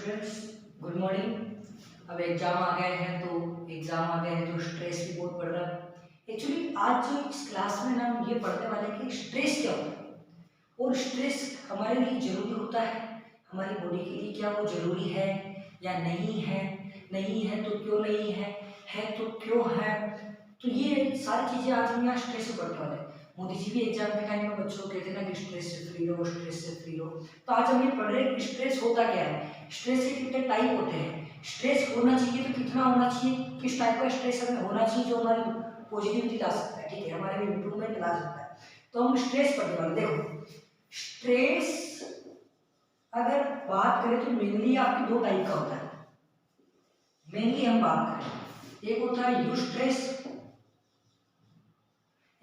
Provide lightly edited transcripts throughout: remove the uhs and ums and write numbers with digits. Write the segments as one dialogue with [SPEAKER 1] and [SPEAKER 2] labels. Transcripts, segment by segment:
[SPEAKER 1] Students, good morning. अब exam आ गए हैं तो स्ट्रेस भी बहुत बढ़ रहा है। एक्चुअली आज जो इस क्लास में ना हम ये पढ़ने वाले हैं कि स्ट्रेस क्या होता है और स्ट्रेस हमारे लिए ज़रूरी होता है, हमारी बॉडी के लिए क्या वो ज़रूरी है या नहीं है, नहीं है तो क्यों नहीं है तो क्यों है। तो ये सारी चीज़ें आज हम यहाँ स्ट्रेस से पढ़ने वाले हैं। मोदी जी भी एग्जाम के टाइम में बच्चों को कहते हैं ना कि स्ट्रेस से फ्री रहो, स्ट्रेस से फ्री रहो। तो आज हम ये पढ़ रहे हैं कि स्ट्रेस होता क्या है, स्ट्रेस के कितने टाइप होते हैं, स्ट्रेस होना चाहिए तो कितना होना चाहिए, किस टाइप का स्ट्रेस हमें होना चाहिए जो हमारी पॉजिटिविटी ला सकता है, ठीक है, हमारे में इंप्रूवमेंट ला सकता है। तो हम स्ट्रेस पढ़ने वाले। देखो स्ट्रेस अगर बात करें तो मेनली आपकी दो टाइप का होता है। मेनली हम बात करें, एक होता है यू स्ट्रेस,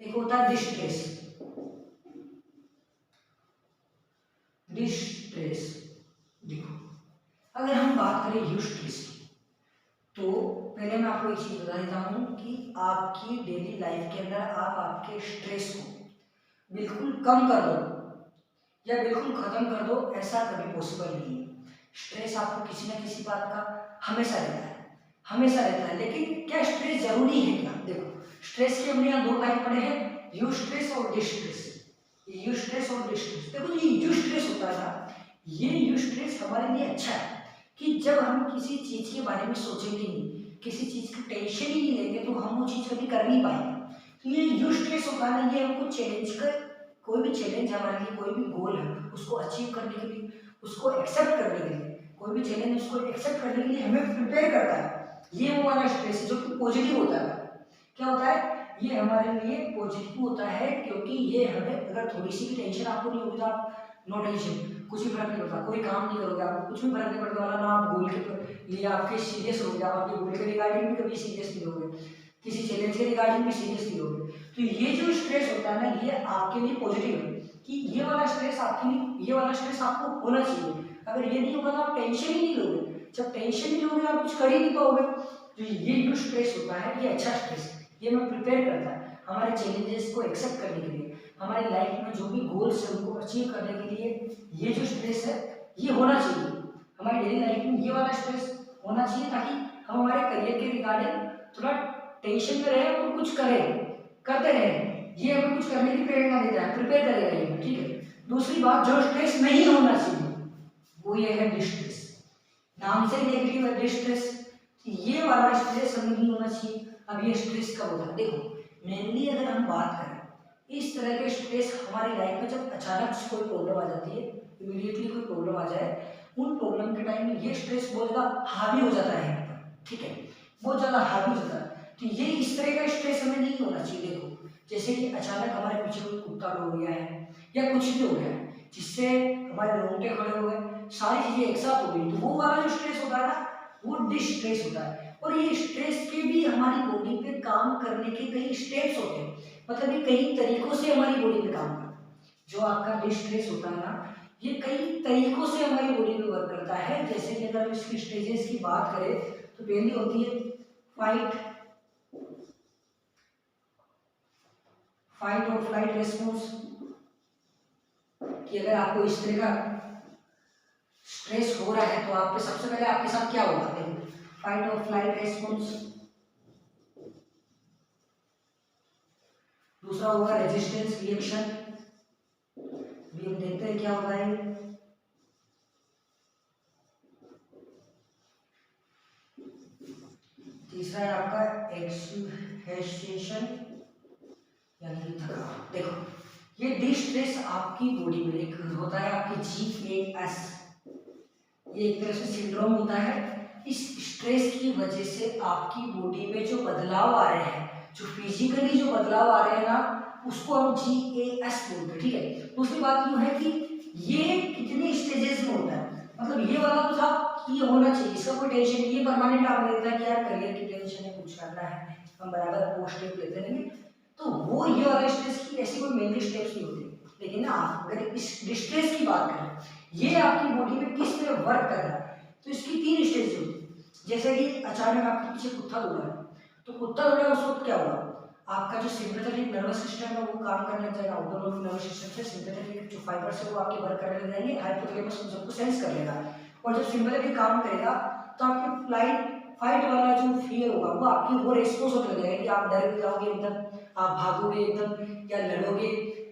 [SPEAKER 1] एक होता है डिस्ट्रेस। डिस्ट्रेस देखो, अगर हम बात करें यू स्ट्रेस की, तो पहले मैं आपको एक चीज बता देता हूं कि आपकी डेली लाइफ के अंदर आप आपके स्ट्रेस को बिल्कुल कम कर दो या बिल्कुल खत्म कर दो, ऐसा कभी पॉसिबल नहीं है। स्ट्रेस आपको किसी ना किसी बात का हमेशा रहता है, हमेशा रहता है। लेकिन क्या स्ट्रेस जरूरी है क्या? देखो स्ट्रेस के हमने यहाँ दो टाइप पढ़े हैं, यू स्ट्रेस और डिस्ट्रेस। यू स्ट्रेस और डिस्ट्रेस, देखो ये यू स्ट्रेस होता है ना, ये यू स्ट्रेस हमारे लिए अच्छा है कि जब हम किसी चीज के बारे में सोचेंगे नहीं, किसी चीज की टेंशन ही नहीं लेंगे, तो हम वो चीज कभी कर नहीं पाएंगे। तो ये यू स्ट्रेस होता है ना, ये हमको चैलेंज कर, कोई भी चैलेंज हमारे लिए, कोई भी गोल है उसको अचीव करने के लिए, उसको एक्सेप्ट करने के लिए, कोई भी चैलेंज उसको एक्सेप्ट करने के लिए हमें प्रिपेयर करता है। ये वो वाला स्ट्रेस है जो कि पॉजिटिव होता है। क्या होता है? ये हमारे लिए पॉजिटिव होता है, क्योंकि ये हमें, अगर थोड़ी सी भी टेंशन आपको नहीं होगी तो आप नो टेंशन, कुछ भी फर्क नहीं पड़ता, कोई काम नहीं करोगे, आपको कुछ भी फर्क नहीं पड़ने वाला ना। आप गोल के लिए आपके सीरियस हो गए, आप आपके गोल के रिगार्डिंग भी कभी सीरियस नहीं होगे, किसी चैलेंज के रिगार्डिंग भी सीरियस नहीं होगे। तो ये जो स्ट्रेस होता है ना, ये आपके लिए पॉजिटिव है कि ये वाला स्ट्रेस आपके लिए, ये वाला स्ट्रेस आपको होना चाहिए। अगर ये नहीं होगा तो आप टेंशन ही नहीं लोगे, जब टेंशन नहीं लोगे आप कुछ कर ही नहीं पाओगे। तो ये यू स्ट्रेस होता है, ये अच्छा स्ट्रेस है, ये हमें प्रिपेयर करता है हमारे चैलेंजेस को एक्सेप्ट करने के लिए, हमारी लाइफ में जो भी गोल्स है उनको अचीव करने के लिए। ये जो स्ट्रेस है ये होना चाहिए हमारी डेली लाइफ में, ये वाला स्ट्रेस होना चाहिए ताकि हम हमारे करियर के रिगार्डिंग थोड़ा टेंशन में रहे और कुछ करें, करते रहें। ये हमें कुछ करने की प्रेरणा देता है, प्रिपेयर करेगा ये, ठीक है। दूसरी बात, जो स्ट्रेस नहीं होना चाहिए वो ये है डिस्ट्रेस। नाम से नेगेटिव है डिस्ट्रेस, ये वाला स्ट्रेस हमें नहीं होना चाहिए। अब ये स्ट्रेस कब होता है? देखो मेनली अगर हम बात करें, इस तरह के स्ट्रेस हमारी लाइफ में जब अचानक से कोई प्रॉब्लम आ जाती है, इमीडिएटली कोई प्रॉब्लम आ जाए, उन प्रॉब्लम के टाइम में ये स्ट्रेस बहुत ज़्यादा हावी हो जाता है हम पर, ठीक है, बहुत ज़्यादा हावी हो जाता है। तो ये इस तरह का स्ट्रेस हमें नहीं होना चाहिए। देखो जैसे कि अचानक हमारे पीछे कोई कुत्ता हो गया है या कुछ भी हो गया है जिससे हमारे रोंगटे खड़े हो गए, सारी चीजें एक साथ हो गई, तो वो वाला जो स्ट्रेस होता है ना, वो डिस्ट्रेस होता है। और ये स्ट्रेस के भी हमारी बॉडी पे काम करने के कई स्टेप्स होते हैं, मतलब ये कई तरीकों से हमारी बॉडी पे काम करता है। जो आपका डिस्ट्रेस होता है ना, ये कई तरीकों से हमारी बॉडी पे वर्क करता है। जैसे कि अगर हम इसकी स्टेजेस की बात करें तो पहली होती है फाइट, फाइट और फ्लाइट रेस्पॉन्स, कि अगर आपको इस तरह का स्ट्रेस हो रहा है तो आप पे सबसे पहले आपके साथ क्या होगा? देखो फाइट और फ्लाइट रेस्पॉन्स। दूसरा होगा रेजिस्टेंस रिएक्शन, भी हम देखते हैं क्या होता है। तीसरा है आपका एक्सहेस्टेशन यानी कि थकान। देखो ये डिस्ट्रेस आपकी बॉडी में एक होता है, आपकी GAS, ये एक तरह से सिंड्रोम होता है। इस स्ट्रेस की वजह से आपकी बॉडी में जो बदलाव आ रहे हैं, जो फिजिकली जो बदलाव आ रहे हैं ना, उसको हम GAS बोलते हैं, ठीक है। दूसरी बात यूँ है कि ये कितने स्टेजेस में होता है, मतलब ये वाला तो था कि ये होना चाहिए, इसका कोई टेंशन नहीं, ये परमानेंट आप लेता है कि यार करियर की टेंशन है, कुछ करना है, हम बराबर पोस्ट लेते रहेंगे, तो वो ये वाला स्ट्रेस की ऐसी कोई मेनली स्टेप्स नहीं होती। लेकिन ना अगर इस डिस्ट्रेस की बात करें, ये आपकी बॉडी में किस तरह वर्क कर रहा है, तो इसकी 3 स्टेज होती है। जैसे कि अचानक आपके पीछे कुत्ता दौड़ा है, तो कुत्ता दौड़ा उस वक्त क्या हुआ, आपका जो सिंपैथेटिक नर्वस सिस्टम है वो काम करने लग जाएगा, ऑटोनॉमिक नर्वस सिस्टम से सिंपैथेटिक जो फाइबर्स है वो आपके वर्क करने लग जाएंगे, हाइपोथैलेमस उन सबको सेंस कर लेगा, और जब सिंपैथेटिक काम करेगा तो आपके फ्लाइट फाइट वाला जो फियर होगा वो आपकी वो रेस्पॉन्स होने लगेगा कि आप डर भी जाओगे एकदम, आप भागोगे एकदम या लड़ोगे।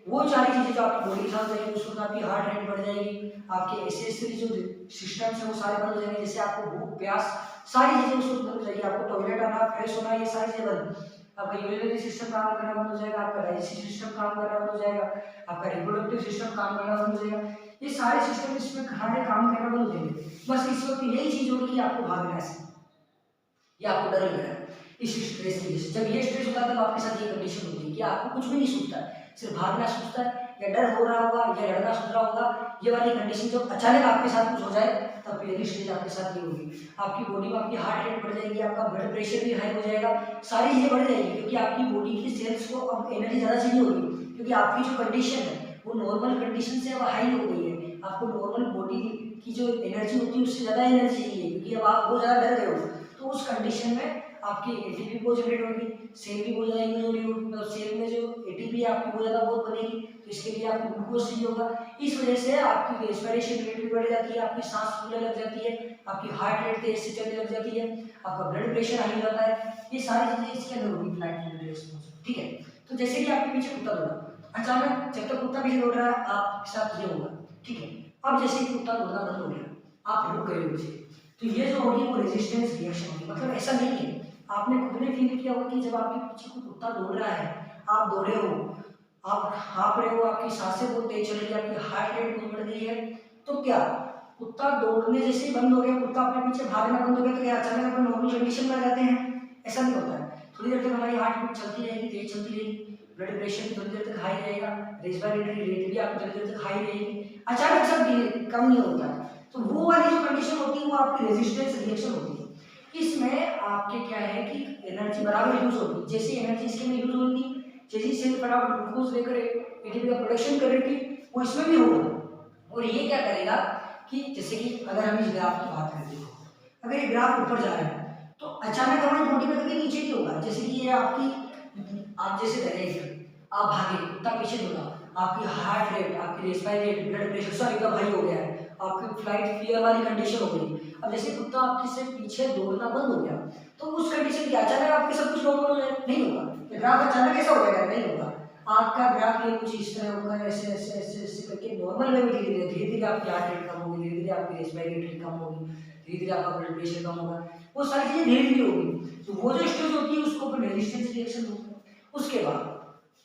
[SPEAKER 1] वो सारी चीजें जो आपकी बॉडी के साथ रहेंगी, उसमें आपकी हार्ट रेट बढ़ जाएगी, आपके ऐसे जो सिस्टम्स है वो सारे बंद हो जाएंगे। जैसे आपको भूख प्यास सारी चीजें उसमें बंद हो जाएगी, आपको टॉयलेट आना फ्रेश होना ये सारी चीजें बंद, आपका यूरिनरी सिस्टम काम करना बंद हो जाएगा, आपका डाइजेस्टिव सिस्टम काम करना बंद हो जाएगा, आपका रिप्रोडक्टिव सिस्टम काम करना बंद हो जाएगा। ये सारे सिस्टम इसमें खाने काम करना बंद हो जाएंगे। बस इस वक्त यही चीज होगी कि आपको भागना है, या आपको डर लग रहा है इस स्ट्रेस की वजह से। जब ये स्ट्रेस होता है तब आपके साथ ये कंडीशन होती है कि आपको कुछ भी नहीं सूझता है, सिर्फ भागना सूझता है, या डर हो रहा होगा या लड़ना सूझ रहा होगा। ये वाली कंडीशन जब अचानक आपके साथ कुछ हो जाए तब पहली स्टेज आपके साथ ये होगी, आपकी बॉडी में आपकी हार्ट रेट बढ़ जाएगी, आपका ब्लड प्रेशर भी हाई हो जाएगा, सारी चीजें बढ़ जाएगी, क्योंकि आपकी बॉडी की सेल्स को अब एनर्जी ज्यादा चाहिए होगी, क्योंकि आपकी जो कंडीशन है वो नॉर्मल कंडीशन से अब हाई हो गई है। आपको नॉर्मल बॉडी की जो एनर्जी होती है उससे ज्यादा एनर्जी चाहिए, क्योंकि अब आप बहुत ज्यादा डर गए हो। तो उस कंडीशन में आपकी एटीपी बहुत जनरेट होगी, सेल भी बहुत ज्यादा यूज हो रही होगी, मतलब सेल में जो एटीपी है आपकी बहुत ज्यादा बहुत बनेगी, तो इसके लिए आपको ग्लूकोज चाहिए होगा। इस वजह से आपकी रेस्पिरेशन रेट भी बढ़ जाती है, आपकी सांस फूलने लग जाती है, आपकी हार्ट रेट तेज से चलने लग जाती है, आपका ब्लड प्रेशर हाई हो जाता है। ये सारी चीजें इसके अंदर होगी फ्लाइट रेस्पॉन्स, ठीक है। तो जैसे कि आपके पीछे कुत्ता दौड़ा, अचानक जब तक कुत्ता पीछे दौड़ रहा है आपके साथ ये होगा, ठीक है। अब जैसे कि कुत्ता दौड़ना बंद हो गया, आप रुक गए पीछे, तो ये जो होगी वो रेजिस्टेंस रिएक्शन होगी। मतलब ऐसा नहीं है, आपने खुद ने फील किया होगा कि जब आपके पीछे कोई कुत्ता दौड़ रहा है, आप दौड़े हो, आप हाँप रहे हो, आपकी सांसें बहुत तेज चल रही है, आपकी हार्ट रेट बहुत बढ़ गई है, तो क्या कुत्ता दौड़ने जैसे ही बंद हो गया, कुत्ता अपने पीछे भागना बंद हो गया, तो क्या अचानक अपन नॉर्मल कंडीशन में आ जाते हैं? ऐसा नहीं होता है। थोड़ी देर तक हमारी हार्ट बीट चलती रहेगी, तेज चलती रहेगी, ब्लड प्रेशर भी थोड़ी देर तक हाई रहेगा, रेस्पिरेटरी रेट भी आपकी थोड़ी देर तक हाई रहेगी, अचानक सब कम नहीं होता है। तो वो वाली जो कंडीशन होती है वो आपकी रेजिस्टेंस रिएक्शन होती है। इसमें आपके क्या है कि एनर्जी बराबर यूज होगी, जैसे एनर्जी इसके में यूज होगी, जैसे सेल फटाफट ग्लूकोज लेकर एटीपी का प्रोडक्शन कर रही थी वो इसमें भी होगा। और ये क्या करेगा कि जैसे कि अगर हम इस ग्राफ की बात करते हैं, अगर ये ग्राफ ऊपर जा रहा है तो अचानक हमारी बॉडी में कभी नीचे नहीं होगा। जैसे कि ये आपकी, आप जैसे डरे, आप भागे, कुत्ता पीछे दौड़ा, आपकी हार्ट रेट, आपकी रेस्पिरेटरी रेट, ब्लड प्रेशर सब एकदम हाई हो गया है, आपकी फ्लाइट फियर वाली कंडीशन हो गई। अब जैसे कुत्ता आपके से पीछे दौड़ना बंद हो गया, तो उस कंडीशन के अचानक आपके सब कुछ नॉर्मल हो जाए, नहीं होगा। ग्राफ अचानक ऐसा हो जाएगा, नहीं होगा। आपका ग्राफ ये कुछ इस तरह होगा, ऐसे ऐसे ऐसे ऐसे करके नॉर्मल में धीरे धीरे आपकी हार्ट रेट कम होगी, धीरे धीरे आपकी रेस्पिरेटरी कम होगी, धीरे धीरे आपका ब्लड प्रेशर कम होगा, वो सारी चीजें धीरे धीरे होगी। तो वो जो स्टेज होती है उसको अपन रेजिस्टेंस रिएक्शन बोलते हैं। उसके बाद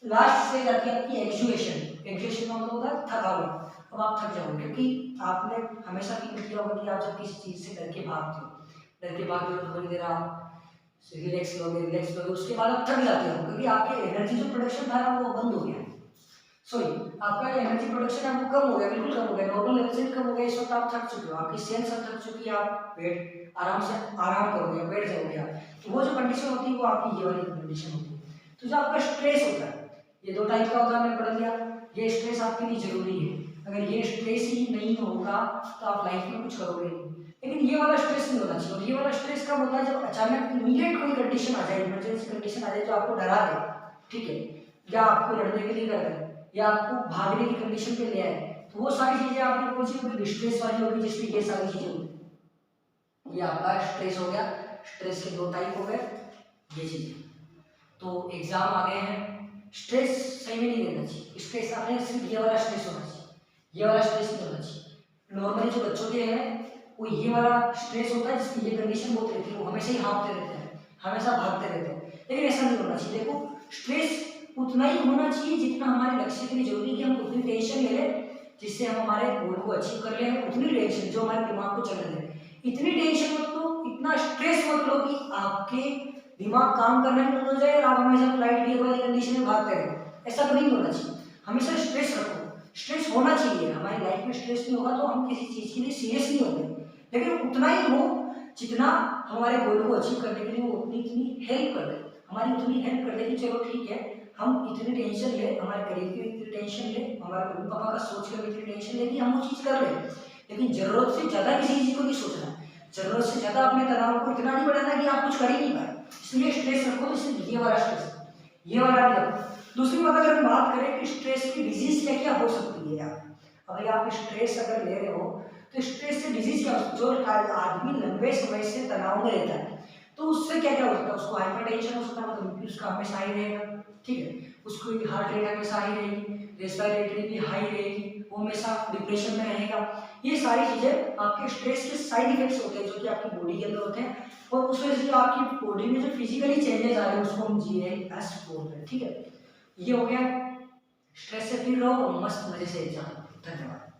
[SPEAKER 1] लास्ट स्टेज आती है आपकी एक्सुएशन। एक्सुएशन का मतलब होता है थकावट। अब आप थक जाओगे, क्योंकि आपने हमेशा फील किया होगा कि आप जब किसी चीज से डर के भागते हो तो थोड़ी देर आप रिलैक्स लोगे, उसके बाद आप थक जाते हो, क्योंकि आपके एनर्जी जो प्रोडक्शन था ना वो बंद हो गया, सॉरी आपका एनर्जी प्रोडक्शन है वो कम हो गया, बिल्कुल कम हो गया, नॉर्मल लेवल से कम हो गया। इस वक्त आप थक चुके हो, आपकी सेल्स सब थक चुकी है, आप बैठ आराम से आराम करोगे, बैठ जाओगे आप। तो वो जो कंडीशन होती है वो आपकी ये वाली कंडीशन होती है। तो जो आपका स्ट्रेस होता है, ये दो टाइप का होता है, हमने पढ़ लिया। ये स्ट्रेस आपके लिए जरूरी है, अगर ये स्ट्रेस ही नहीं होगा तो आप लाइफ में कुछ करोगे नहीं। लेकिन ये वाला स्ट्रेस नहीं होना चाहिए। और ये वाला स्ट्रेस कब होता है? जब अचानक इमीडिएट कोई कंडीशन आ जाए, इमरजेंसी कंडीशन आ जाए जो आपको डरा दे, ठीक है, या आपको लड़ने के लिए कर दे, या आपको भागने की कंडीशन पे ले आए, तो वो सारी चीजें आपकी कौन सी होगी? डिस्ट्रेस वाली होगी, जिसमें ये सारी चीजें होगी। ये आपका स्ट्रेस हो गया। स्ट्रेस के दो टाइप हो गए, ये चीजें। तो एग्जाम आ गए हैं, स्ट्रेस सही में नहीं देना चाहिए। स्ट्रेस आपने सिर्फ ये वाला स्ट्रेस होना चाहिए, ये वाला स्ट्रेस नहीं होना चाहिए। नॉर्मली जो बच्चों के हैं वो ये वाला स्ट्रेस होता है जिसकी ये कंडीशन बहुत रहती है, वो हमेशा ही हाँफते रहते हैं, हमेशा भागते रहते हैं। लेकिन ऐसा नहीं होना चाहिए। देखो, स्ट्रेस उतना ही होना चाहिए जितना हमारे लक्ष्य के लिए जरूरी है कि हम उतनी टेंशन ले लें जिससे हम हमारे गोल को अचीव कर लें, उतनी टेंशन जो हमारे दिमाग को चलने दे। इतनी टेंशन मत लो, इतना स्ट्रेस मत लो कि आपके दिमाग काम करना ही बंद हो जाए और आप हमेशा फ्लाइट गियर वाली कंडीशन में भागते रहे। ऐसा कभी नहीं होना चाहिए। हमेशा स्ट्रेस रखो, स्ट्रेस होना चाहिए। हमारी लाइफ में स्ट्रेस नहीं होगा तो हम किसी चीज के लिए सीरियस नहीं होंगे, लेकिन उतना ही हो जितना हमारे गोल को अचीव करने के लिए वो उतनी इतनी हेल्प कर दे, हमारी उतनी हेल्प कर दे कि चलो ठीक है, हम इतनी टेंशन ले, हमारे करियर की इतनी टेंशन ले, हमारे मम्मी पापा का सोच कर इतनी टेंशन ले कि हम वो चीज़ कर ले। लेकिन जरूरत से ज़्यादा किसी चीज़ को नहीं सोचना, जरूरत से ज़्यादा अपने तनाव को इतना नहीं बढ़ाना कि आप कुछ कर ही नहीं पाए। इसलिए स्ट्रेस रखो, तो इसलिए ये वाला स्ट्रेस, ये वाला नहीं रखो। दूसरी बात, अगर हम बात करें कि स्ट्रेस की डिजीज क्या क्या हो सकती है यार, अगर आप स्ट्रेस अगर ले रहे हो तो स्ट्रेस से डिजीज क्या होता है, जो आदमी लंबे समय से तनाव में रहता है तो उससे क्या क्या हो सकता है, उसको हाइपरटेंशन हो सकता है, मतलब कि उसका हमेशा हाई रहेगा, ठीक है, उसको हार्ट रेट हमेशा हाई रहेगी, रेस्पिरेटरी भी हाई रहेगी, वो हमेशा डिप्रेशन में रहेगा। ये सारी चीजें आपके स्ट्रेस के साइड इफेक्ट्स होते हैं जो कि आपकी बॉडी के अंदर होते हैं, और उस वजह से जो आपकी बॉडी में जो फिजिकली चेंजेस आ रहे हैं उसको हम GIS बोलते हैं, ठीक है। ये हो गया स्ट्रेस से फ्री रहो और मस्त मजे से एग्जाम। धन्यवाद।